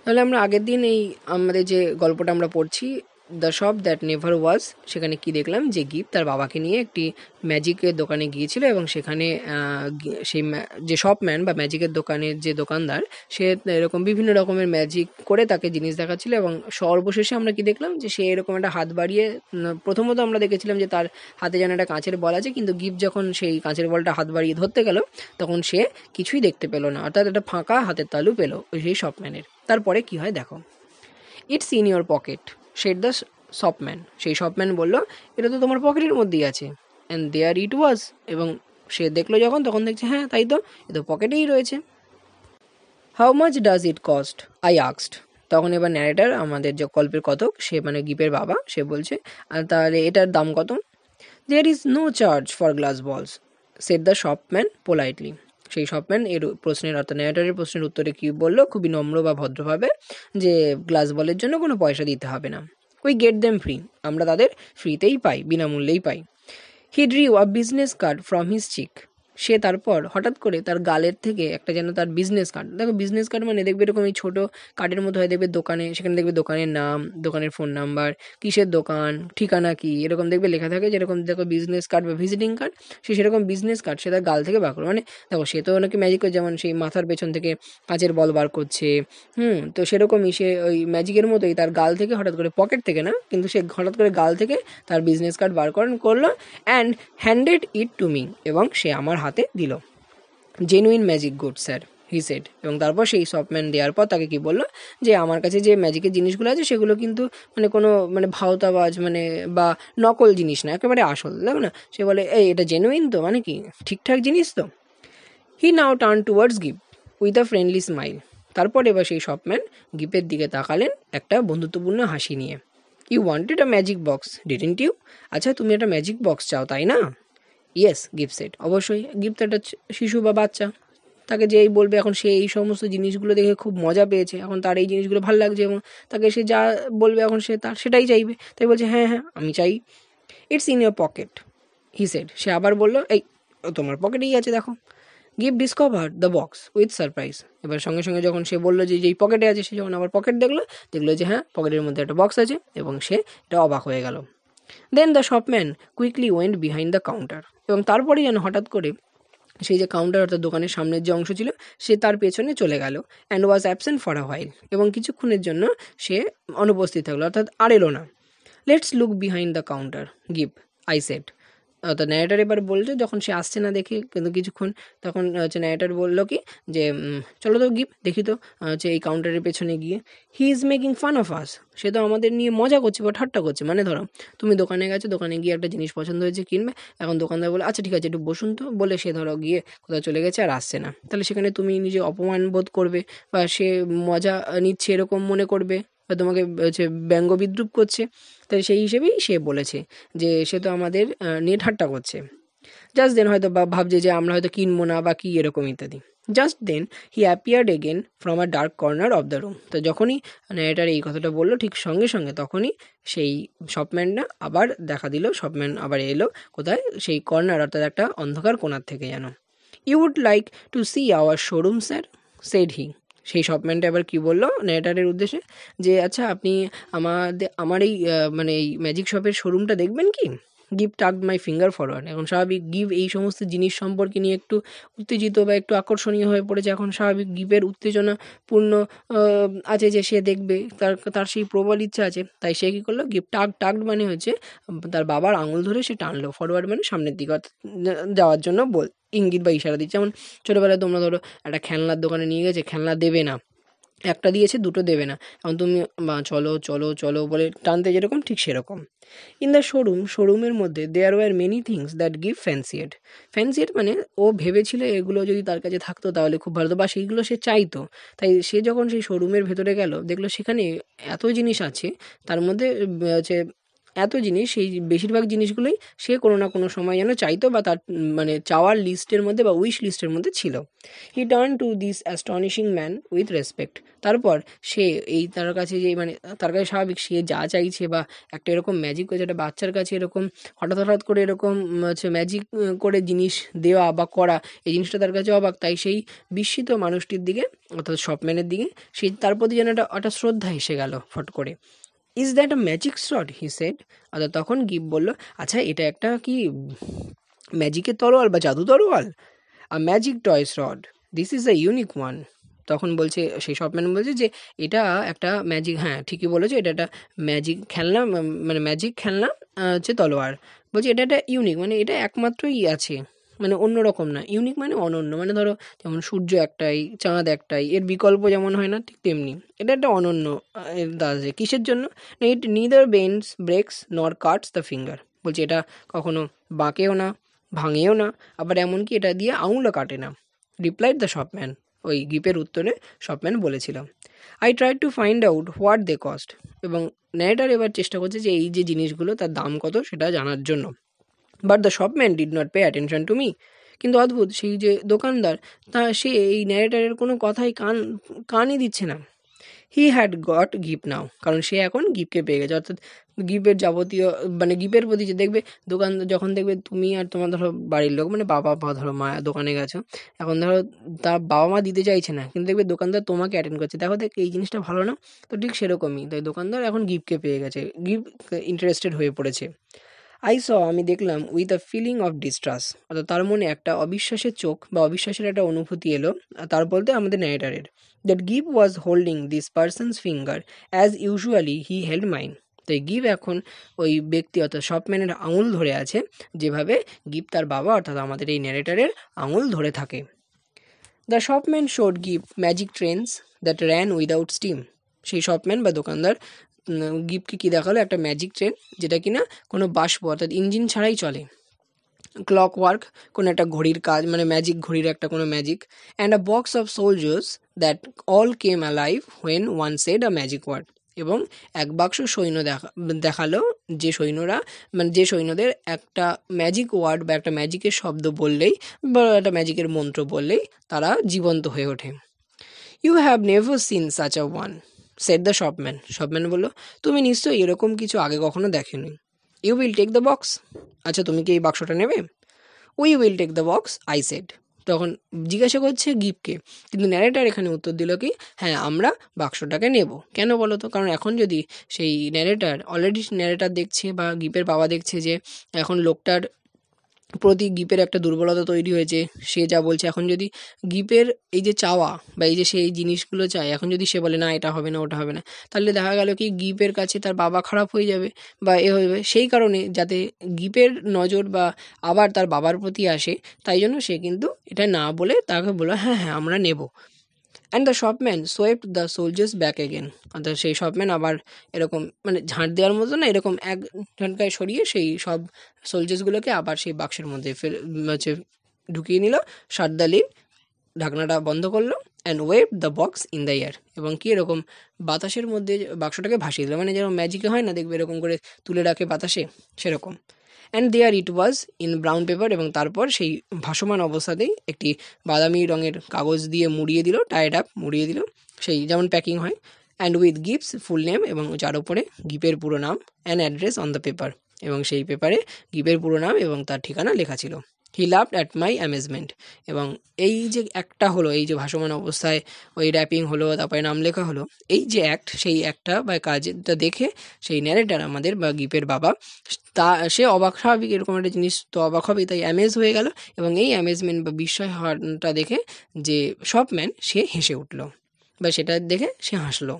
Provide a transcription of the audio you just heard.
তাহলে আমরা আগের দিন এই আমাদের যে গল্পটা আমরা পড়ছি, the shop that never was, সেখানে কি দেখলাম যে গিফ তার বাবাকে নিয়ে একটি ম্যাজিকের দোকানে গিয়েছিল এবং সেখানে সেই যে শপম্যান বা ম্যাজিকের দোকানের যে দোকানদার, সে এরকম বিভিন্ন রকমের ম্যাজিক করে তাকে জিনিস দেখাচ্ছিল এবং সর্বশেষে আমরা কি দেখলাম যে সে এরকম একটা হাত বাড়িয়ে, প্রথমত আমরা দেখেছিলাম যে তার হাতে যেন একটা কাঁচের বল আছে, কিন্তু গিফ যখন সেই কাঁচের বলটা হাত বাড়িয়ে ধরতে গেল তখন সে কিছুই দেখতে পেল না, অর্থাৎ একটা ফাঁকা হাতের তালু পেল ওই সেই শপম্যানের। তারপরে কি হয় দেখো, it's in your pocket shed the shopman. সেই শপম্যান বলল, এটা তো তোমার পকেটের মধ্যেই আছে। অ্যান্ড দেয়ার ইট ওয়াজ, এবং সে দেখলো যখন তখন দেখছে হ্যাঁ তাই তো, এ তো পকেটেই রয়েছে। How much does it cost I asked. তখন এবার ন্যারেটার, আমাদের যে গল্পের কথক, সে মানে গিপের বাবা, সে বলছে আর তাহলে এটার দাম কত? There is no charge for glass balls said the shopman politely. সেই শপম্যান এর প্রশ্নের, অর্থাৎ ন্যারেটারের প্রশ্নের উত্তরে কি বললো খুবই নম্র বা ভদ্রভাবে, যে গ্লাস বলের জন্য কোনো পয়সা দিতে হবে না। উই গেট দেম ফ্রি, আমরা তাদের ফ্রিতেই পাই, বিনামূল্যেই পাই। He drew a business card from his cheek. সে তারপর হঠাৎ করে তার গালের থেকে একটা যেন তার বিজনেস কার্ড, দেখো বিজনেস কার্ড মানে দেখবে এরকম এই ছোটো কার্ডের মতো হয়, দেখবে দোকানে, সেখানে দেখবে দোকানের নাম, দোকানের ফোন নাম্বার, কিসের দোকান, ঠিকানা কি, এরকম দেখবে লেখা থাকে, যেরকম দেখো বিজনেস কার্ড বা ভিজিটিং কার্ড, সে সেরকম বিজনেস কার্ড সে তার গাল থেকে বার করে, মানে দেখো সে তো নাকি ম্যাজিক করে, যেমন সেই মাথার পেছন থেকে কাঁচের বল বার করছে, তো সেরকমই সে ওই ম্যাজিকের মতোই তার গাল থেকে হঠাৎ করে, পকেট থেকে না কিন্তু, সে হঠাৎ করে গাল থেকে তার বিজনেস কার্ড বার করলো and handed it to me, এবং সে আমার হাতে দিল। Genuine magic good sir he said. এবং তারপর সেই শপম্যান দেওয়ার পর তাকে কি বললো, যে আমার কাছে যে ম্যাজিকের জিনিসগুলো আছে সেগুলো কিন্তু মানে কোনো মানে ভাওতাবাজ মানে বা নকল জিনিস না, একেবারে আসল, দেখো না। সে বলে এই এটা জেনুইন তো, মানে কি ঠিকঠাক জিনিস তো। He now turn towards gift with a friendly smile. তারপর এবার সেই শপম্যান গিফের দিকে তাকালেন একটা বন্ধুত্বপূর্ণ হাসি নিয়ে। You wanted a magic box didn't you? আচ্ছা তুমি একটা ম্যাজিক বক্স চাও তাই না? ইয়েস গিফট সেট, অবশ্যই। গিফট একটা শিশু বা বাচ্চা, তাকে যেই বলবে এখন সে এই সমস্ত জিনিসগুলো দেখে খুব মজা পেয়েছে, এখন তার এই জিনিসগুলো ভালো লাগছে এবং তাকে সে যা বলবে এখন সে তার সেটাই চাইবে, তাই বলছে হ্যাঁ হ্যাঁ আমি চাই। It's in your pocket he said. সে আবার বললো এই তোমার পকেটেই আছে দেখো। Give discover the box with surprise. এবার সঙ্গে সঙ্গে যখন সে বললো যে যেই পকেটে আছে, সে যখন আবার পকেট দেখলো, দেখলো যে হ্যাঁ পকেটের মধ্যে একটা বক্স আছে, এবং সে এটা অবাক হয়ে গেল। Then the shopman quickly went behind the counter. এবং তারপরেই যেন হঠাৎ করে সেই যে কাউন্টার, অর্থাৎ দোকানের সামনের যে অংশ ছিল, সে তার পেছনে চলে গেল and was absent for a while. এবং কিছুক্ষণের জন্য সে অনুপস্থিত থাকলো, অর্থাৎ আর এলো না। Let's look behind the counter give I said. তো ন্যারেটার এবার বলছে যখন সে আসছে না দেখে কিন্তু কিছুক্ষণ, তখন হচ্ছে ন্যারেটার বললো কি যে চলো তো গিভ দেখি তো হচ্ছে এই কাউন্টারের পেছনে গিয়ে। He is making fun of us, সে তো আমাদের নিয়ে মজা করছে বা ঠাট্টা করছে। মানে ধরো তুমি দোকানে গেছো, দোকানে গিয়ে একটা জিনিস পছন্দ হয়েছে কিনবে, এখন দোকানদার বলে আচ্ছা ঠিক আছে একটু বসুন তো, বলে সে ধরো গিয়ে কোথাও চলে গেছে আর আসছে না, তাহলে সেখানে তুমি নিজে অপমান বোধ করবে বা সে মজা নিচ্ছে এরকম মনে করবে, বা তোমাকে হচ্ছে ব্যঙ্গ বিদ্রূপ করছে। তাই সেই হিসেবেই সে বলেছে যে সে তো আমাদের নিয়ে ঠাট্টা করছে। জাস্ট দেন হয়তো বা ভাবছে যে আমরা হয়তো কিনবো না বা কি এরকম ইত্যাদি। Just then he appeared again from a dark corner of the room. তো যখনই ন্যারেটার এই কথাটা বললো ঠিক সঙ্গে সঙ্গে তখনই সেই শপম্যানটা আবার দেখা দিল, শপম্যান আবার এলো কোথায়, সেই কর্নার, অর্থাৎ একটা অন্ধকার কোণার থেকে যেন। You would like to see our showroom sir said he. সেই শপম্যানটা এবার কি বললো ন্যারেটারের উদ্দেশ্যে, যে আচ্ছা আপনি আমার এই মানে এই ম্যাজিক শপের শোরুমটা দেখবেন কি? Give tucked my finger forward. এখন স্বাভাবিক গিভ এই সমস্ত জিনিস সম্পর্কে নিয়ে একটু উত্তেজিত বা একটু আকর্ষণীয় হয়ে পড়েছে। এখন স্বাভাবিক গিভের উত্তেজনাপূর্ণ আছে যে সে দেখবে, তার তার সেই প্রবল ইচ্ছা আছে, তাই সে কী করলো, গিভ টাকড মানে হচ্ছে তার বাবার আঙুল ধরে সে টানলো, ফরওয়ার্ড মানে সামনের দিকে, অর্থাৎ যাওয়ার জন্য ইঙ্গিত বা ইশারা দিচ্ছে। যেমন ছোটোবেলায় তোমরা ধরো একটা খেলনার দোকানে নিয়ে গেছে, খেলনা দেবে না, একটা দিয়েছে দুটো দেবে না, এখন তুমি বা চলো চলো চলো বলে টানতে যেরকম ঠিক সেরকম। ইন দ্য শোরুমের মধ্যে there were many things that give fancied মানে ও ভেবেছিল এগুলো যদি তার কাছে থাকতো তাহলে খুব ভালো হতো, বা সেইগুলো সে চাইতো। তাই সে যখন সেই শোরুমের ভেতরে গেল দেখলো সেখানে এত জিনিস আছে, তার মধ্যে হচ্ছে এত জিনিস, সেই বেশিরভাগ জিনিসগুলোই সে কোনো না কোনো সময় যেন চাইতো বা তার মানে চাওয়ার লিস্টের মধ্যে বা উইশ লিস্টের মধ্যে ছিল। He turn to this astonishing man with respect. তারপর সে এই তার কাছে যে মানে তার কাছে স্বাভাবিক সে যা চাইছে বা একটা এরকম ম্যাজিক করে যেটা বাচ্চার কাছে এরকম হঠাৎ হঠাৎ করে এরকম হচ্ছে ম্যাজিক করে জিনিস দেওয়া বা করা, এই জিনিসটা তার কাছে অবাক। তাই সেই বিস্মিত মানুষটির দিকে অর্থাৎ শপম্যানের দিকে সেই তার প্রতি যেন একটা শ্রদ্ধা এসে গেল ফট করে। Is that a magic shot, he said. অর্থাৎ তখন গিফ বলল, আচ্ছা এটা একটা কি ম্যাজিকের তরোয়াল বা জাদু তরোয়াল? আ magic toys rod, this is a unique one. তখন বলছে সেই শপম্যান বলছে যে এটা একটা ম্যাজিক, হ্যাঁ ঠিকই বলেছো, এটা একটা ম্যাজিক খেলনা, মানে ম্যাজিক খেলনা হচ্ছে তলোয়ার। বলছে এটা একটা ইউনিক, মানে এটা একমাত্রই আছে, মানে অন্যরকম না। ইউনিক মানে অনন্য, মানে ধরো যেমন সূর্য একটাই, চাঁদ একটাই, এর বিকল্প যেমন হয় না, ঠিক তেমনি এটা একটা অনন্য আছে। কিসের জন্য? না, ইট নিদার বেন্ডস ব্রেক্স নর কাটস দ্য ফিঙ্গার। বলছে এটা কখনো বাঁকেও না, ভাঙেও না, আবার এমনকি এটা দিয়ে আঙুলও কাটে না। রিপ্লাইড দ্য শপম্যান, ওই গিফের উত্তরে শপম্যান বলেছিল। I try to find out what they cost. এবং ন্যারেটার এবার চেষ্টা করছে যে এই যে জিনিসগুলো তার দাম কত সেটা জানার জন্য। But the shopman did not pay attention to me. কিন্তু অদ্ভুত, সেই যে দোকানদার সে এই ন্যারেটারের কোনো কথাই কানই দিচ্ছে না। হি হ্যাড গট গিফট নাও, কারণ সে এখন গিফটকে পেয়ে গেছে। অর্থাৎ গিফের যাবতীয় মানে গিফের প্রতি যে দেখবে দোকান, যখন দেখবে তুমি আর তোমার ধরো বাড়ির লোক মানে বাবা বা ধরো মা দোকানে গেছো, এখন ধরো তার বাবা মা দিতে চাইছে না, কিন্তু দেখবে দোকানদার তোমাকে অ্যাটেন্ড করছে, দেখো দেখ এই জিনিসটা ভালো না, তো ঠিক সেরকমই তাই দোকানদার এখন গিফটকে পেয়ে গেছে, গিফট ইন্টারেস্টেড হয়ে পড়েছে। আমি দেখলাম উইথ আ ফিলিং অফ ডিস্ট্রাস। অর্থাৎ তার মনে একটা অবিশ্বাসের চোখ বা অবিশ্বাসের একটা অনুভূতি এলো, তার বলতে আমাদের ন্যারেটারের। That give was holding this person's finger as usually he held mine. তাই গিভ এখন ওই ব্যক্তি অর্থাৎ শপম্যানের আঙুল ধরে আছে, যেভাবে গিভ তার বাবা অর্থাৎ আমাদের এই ন্যারেটারের আঙুল ধরে থাকে। The shopman showed give magic trains that ran without steam. সেই শপম্যান বা দোকানদার গিফটকে কী দেখালো? একটা ম্যাজিক ট্রেন যেটা কিনা কোনো বাষ্প অর্থাৎ ইঞ্জিন ছাড়াই চলে। ক্লক ওয়ার্ক, কোনো একটা ঘড়ির কাজ, মানে ম্যাজিক ঘড়ির একটা কোনো magic. And a box of soldiers that all came alive when one said a magic word. এবং এক বাক্স সৈন্য দেখালো, যে সৈন্যরা মানে যে সৈন্যদের একটা ম্যাজিক ওয়ার্ড বা একটা ম্যাজিকের শব্দ বললেই বা একটা ম্যাজিকের মন্ত্র বললেই তারা জীবন্ত হয়ে ওঠে। You have never seen such a one, said the shopman. Shopman বলল, তুমি নিশ্চয়ই এরকম কিছু আগে কখনো দেখেনি। You will take the box, আচ্ছা তুমি কি এই বাক্সটা নেবে? We will take the box, I said. তখন জিজ্ঞাসা করছে গিফকে, কিন্তু ন্যারেটার এখানে উত্তর দিল কি, হ্যাঁ আমরা বাক্সটাকে নেব। কেন বলো তো? কারণ এখন যদি সেই ন্যারেটার দেখছে বা গিফের বাবা দেখছে যে এখন লোকটার প্রতি গিপের একটা দুর্বলতা তৈরি হয়েছে, সে যা বলছে, এখন যদি গিপের এই যে চাওয়া বা এই যে সে এই জিনিসগুলো চায়, এখন যদি সে বলে না এটা হবে না ওটা হবে না, তাহলে দেখা গেল কি গিপের কাছে তার বাবা খারাপ হয়ে যাবে বা এ হবে। সেই কারণে যাতে গিপের নজর বা আবার তার বাবার প্রতি আসে, তাই জন্য সে কিন্তু এটা না বলে তাকে বলল হ্যাঁ হ্যাঁ আমরা নেব। And the shopman swept the soldiers back again. অর্থাৎ সেই শপম্যান আবার এরকম মানে ঝাঁট দেওয়ার মতো না, এরকম এক ঝাঁটকায় সরিয়ে সেই সব সোলজার্সগুলোকে আবার সেই বাক্সের মধ্যে হচ্ছে ঢুকিয়ে নিল। শাট দ্য লিড, ঢাকনাটা বন্ধ করলো। And wave the box in the air, এবং কি এরকম বাতাসের মধ্যে বাক্সটাকে ভাসিয়ে দিল, মানে যেরকম ম্যাজিকে হয় না দেখবে এরকম করে তুলে রাখে বাতাসে, সেরকম। And there it was in brown paper, এবং তারপর সেই ভাসমান অবস্থাতেই একটি বাদামি রঙের কাগজ দিয়ে মুড়িয়ে দিল, টাইড আপ মুড়িয়ে দিল, সেই যেমন প্যাকিং হয়। And with gives full name, এবং যার উপরে গিফের পুরো নাম, and address on the paper, এবং সেই পেপারে গিফের পুরো নাম এবং তার ঠিকানা লেখা ছিল। He laughed at my amazement. এবং এই যে একটা হলো, এই যে ভাসমান অবস্থায় ওই র্যাপিং হলো, তারপরে নাম লেখা হলো, এই যে অ্যাক্ট, সেই অ্যাক্টটা বা কাজটা দেখে সেই ন্যারেটার আমাদের বা গিফের বাবা সে অবাক, স্বাভাবিক এরকম একটা জিনিস তো অবাক হবেই, তাই অ্যামেজ হয়ে গেল। এবং এই অ্যামেজমেন্ট বা বিস্ময় হওয়াটা দেখে যে শপম্যান সে হেসে উঠল বা সেটা দেখে সে হাসলো।